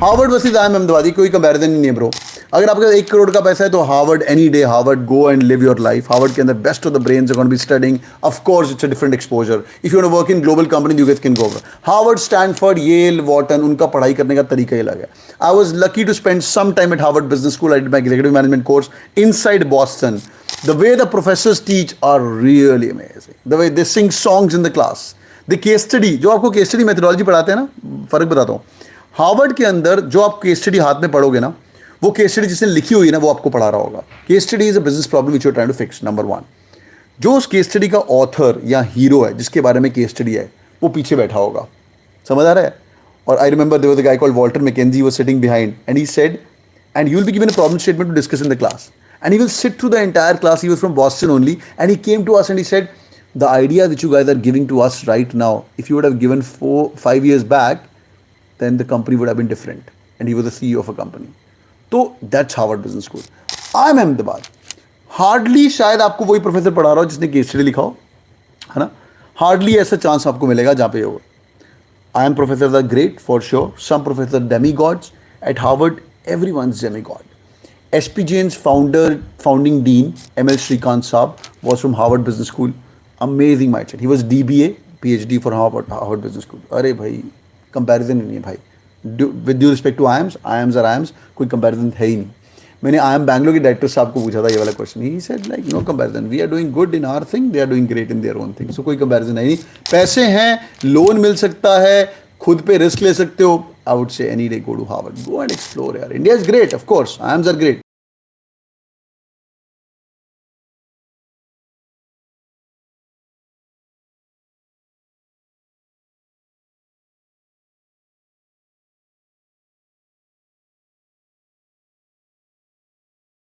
Harvard versus IIM Ahmedabad, ये कोई comparison नहीं है ब्रो। अगर आपके 1 करोड़ का पैसा है तो Harvard any day, Harvard go and live your life. Harvard के अंदर best of the brains are going to be studying, of course it's a different exposure. If you want to work in global company you get can go. Harvard, Stanford, Yale, Wharton, उनका पढ़ाई करने का तरीका ही अलग है। I was lucky to spend some time at Harvard business school. I did my executive management course inside Boston. The way the professors teach are really amazing. The way they sing songs in the class. The case study, जो आपको case study methodology पढ़ाते हैं ना, फ़र्क बताता हूँ। Harvard के अंदर जो आप केस स्टडी हाथ में पढ़ोगे ना, वो केस स्टडी जिसने लिखी हुई है ना, वो आपको पढ़ा रहा होगा। Case study is a business problem which you are trying to fix, number 1। जो उस केस स्टडी का ऑथर या हीरो है जिसके बारे में केस स्टडी है, वो पीछे बैठा होगा। समझ आ रहा है? और I remember there was a guy called Walter McKenzie was sitting behind and he said, and you will be given a problem statement to discuss in the class, and he will sit through the entire class. He was from Boston only, and he came to us and he said, the idea which you guys are giving to us right now, if you would have given 4-5 years back, then the company would have been different. And he was the CEO of a company. So that's Harvard Business School. IIM Ahmedabad, hardly शायद आपको वही professor पढ़ा रहा हो जिसने case study लिखा हो, है ना। हार्डली ऐसा चांस आपको मिलेगा जहाँ पे होगा। IIM professors are great for sure. Some professors are demigods. At Harvard, everyone's demigod. SP Jain's founding dean, ML Shrikant Saab, was from Harvard Business School. Amazing mindset. He was DBA, PhD for Harvard Business School. अरे भाई comparison नहीं है भाई। With due respect to IIMs are IIMs, कोई comparison है ही नहीं। मैंने IIM बैंगलोर के डायरेक्टर साहब को पूछा था ये वाला question. He said like no comparison, we are doing good in our thing, they are doing great in their own thing. So कोई कंपैरिजन है नहीं। पैसे हैं, लोन मिल सकता है, खुद पे रिस्क ले सकते हो। I would say any day go to Harvard, go and explore यार। India is great, of course, IIMs are great,